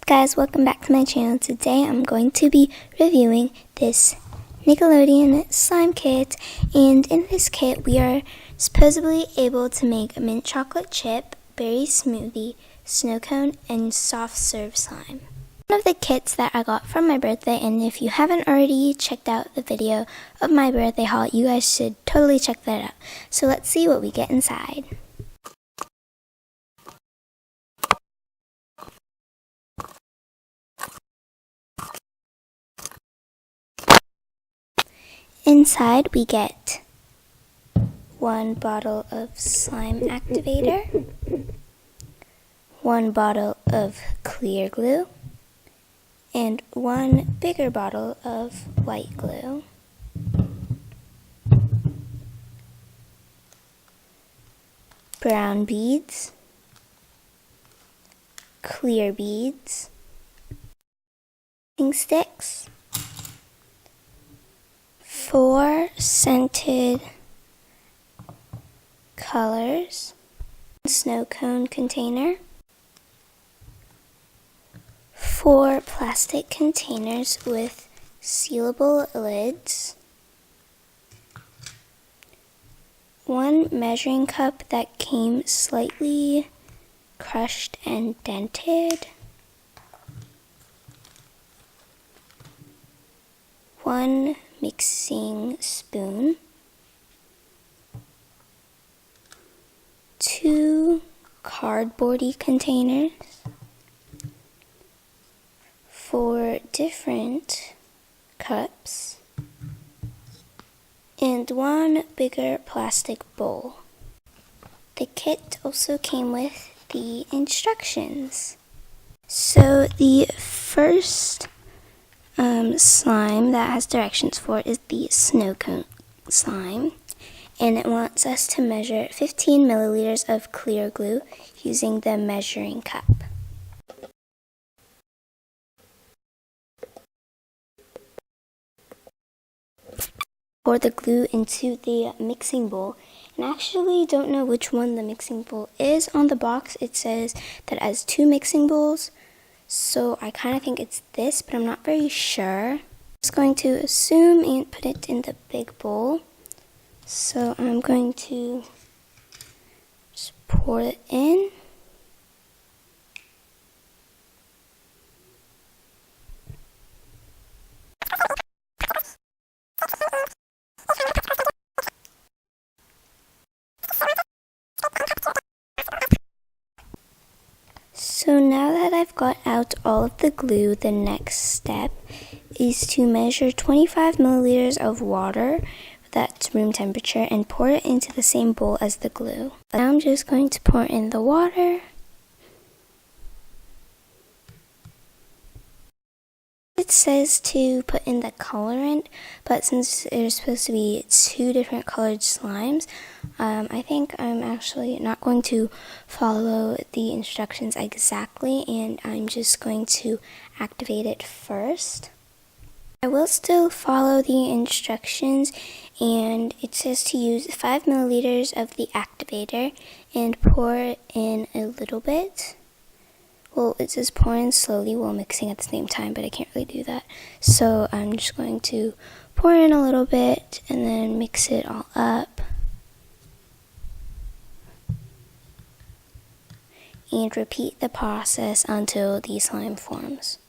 Guys, welcome back to my channel. Today I'm going to be reviewing this Nickelodeon slime kit, and in this kit we are supposedly able to make a mint chocolate chip, berry smoothie, snow cone, and soft serve slime. One of the kits that I got from my birthday, and if you haven't already checked out the video of my birthday haul, you guys should totally check that out. So let's see what we get inside. Inside we get one bottle of slime activator, one bottle of clear glue, and one bigger bottle of white glue. Brown beads, clear beads, sticks, 4 scented colors, snow cone container, 4 plastic containers with sealable lids, 1 measuring cup that came slightly crushed and dented, 1 mixing spoon, 2 cardboardy containers, 4 different cups, and 1 bigger plastic bowl. The kit also came with the instructions. So the first slime that has directions for is the snow cone slime, and it wants us to measure 15 milliliters of clear glue using the measuring cup. Pour the glue into the mixing bowl, and I actually don't know which one the mixing bowl is. On the box it says that it has 2 mixing bowls, so I kind of think it's this, but I'm not very sure. I'm just going to assume and put it in the big bowl. So I'm going to just pour it in. So now that I've got out all of the glue, the next step is to measure 25 milliliters of water that's room temperature and pour it into the same bowl as the glue. Now I'm just going to pour in the water. It says to put in the colorant, but since there's supposed to be 2 different colored slimes, I think I'm actually not going to follow the instructions exactly, and I'm just going to activate it first. I will still follow the instructions, and it says to use 5 milliliters of the activator and pour in a little bit. Well, it says pour in slowly while mixing at the same time, but I can't really do that. So I'm just going to pour in a little bit and then mix it all up. And repeat the process until the slime forms.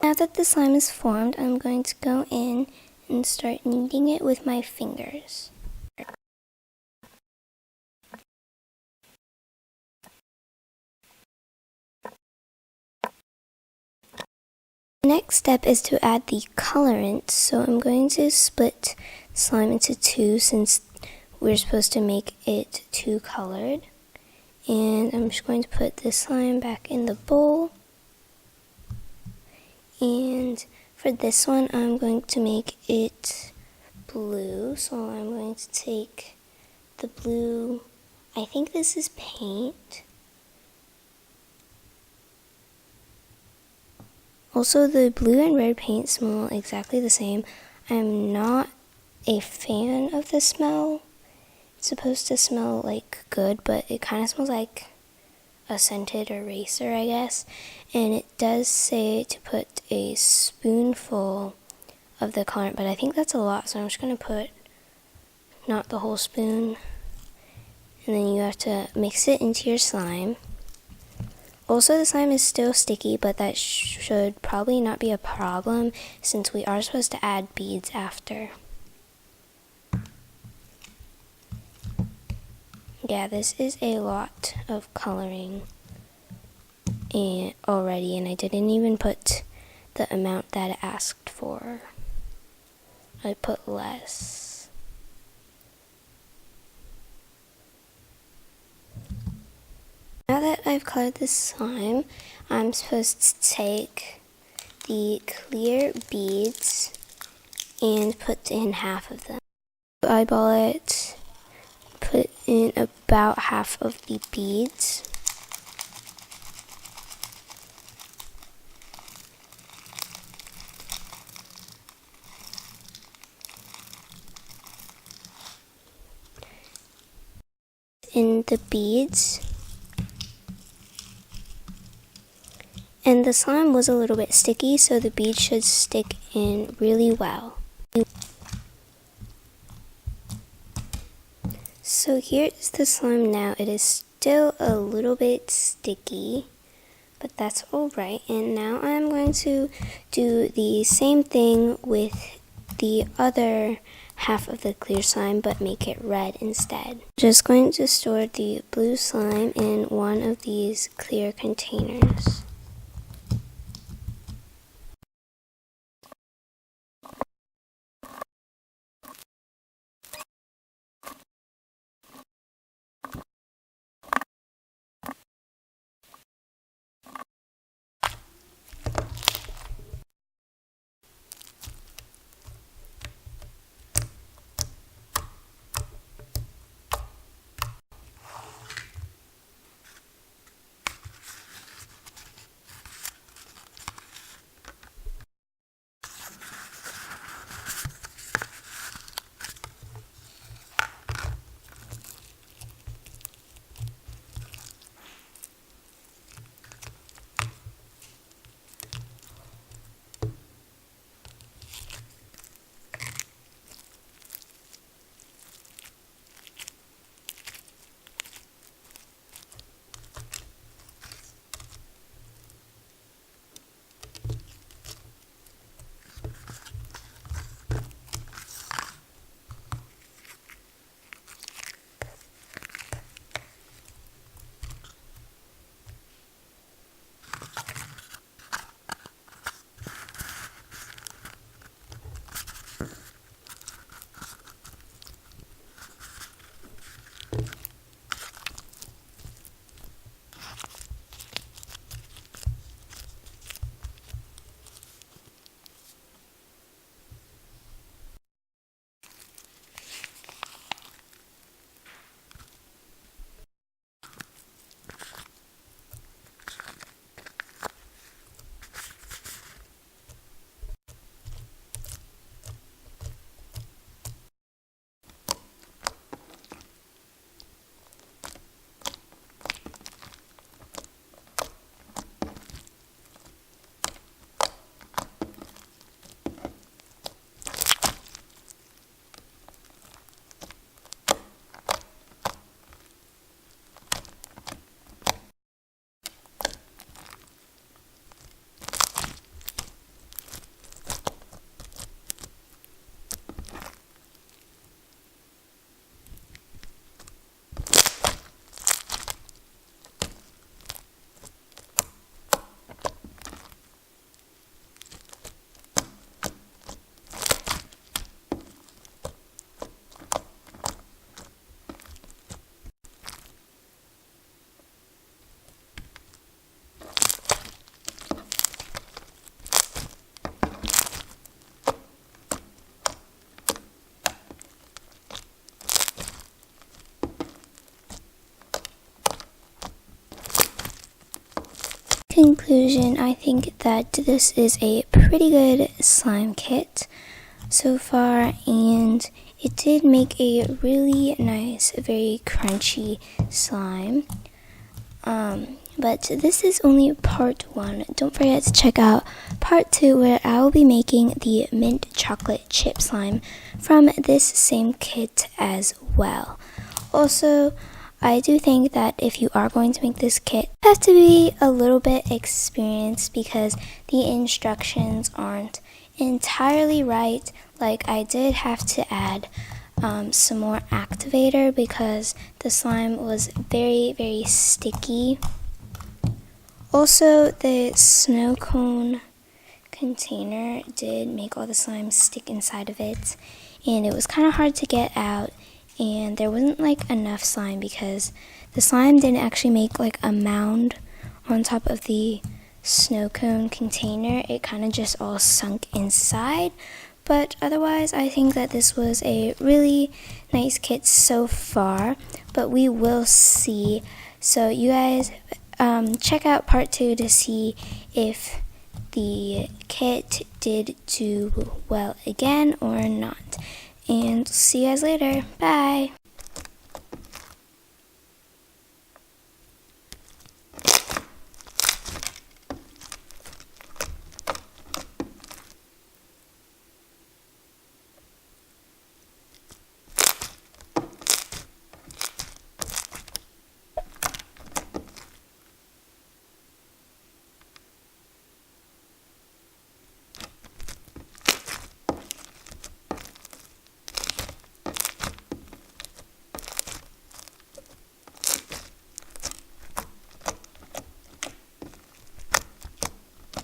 Now that the slime is formed, I'm going to go in and start kneading it with my fingers. The next step is to add the colorant, so I'm going to split slime into 2 since we're supposed to make it 2 colored. And I'm just going to put this slime back in the bowl. And for this one, I'm going to make it blue. So I'm going to take the blue, I think this is paint. Also, the blue and red paint smell exactly the same. I'm not a fan of the smell. It's supposed to smell like good, but it kind of smells like a scented eraser, I guess. And it does say to put a spoonful of the colorant, but I think that's a lot, so I'm just going to put not the whole spoon. And then you have to mix it into your slime. Also, the slime is still sticky, but that should probably not be a problem since we are supposed to add beads after. Yeah, this is a lot of coloring already, and I didn't even put the amount that it asked for. I put less. Now that I've colored the slime, I'm supposed to take the clear beads and put in half of them. Eyeball it, put in about half of the beads. In the beads. And the slime was a little bit sticky, so the beads should stick in really well. So here's the slime now. It is still a little bit sticky, but that's alright. And now I'm going to do the same thing with the other half of the clear slime, but make it red instead. Just going to store the blue slime in one of these clear containers. conclusion, I think that this is a pretty good slime kit so far, and it did make a really nice, very crunchy slime. But this is only part 1. Don't forget to check out part 2, where I will be making the mint chocolate chip slime from this same kit as well. Also, I do think that if you are going to make this kit, you have to be a little bit experienced because the instructions aren't entirely right. Like, I did have to add some more activator because the slime was very, very sticky. Also, the snow cone container did make all the slime stick inside of it, and it was kind of hard to get out, and there wasn't like enough slime because the slime didn't actually make like a mound on top of the snow cone container. It kind of just all sunk inside. But otherwise, I think that this was a really nice kit so far, but we will see. So you guys check out part 2 to see if the kit did do well again or not. And see you guys later. Bye!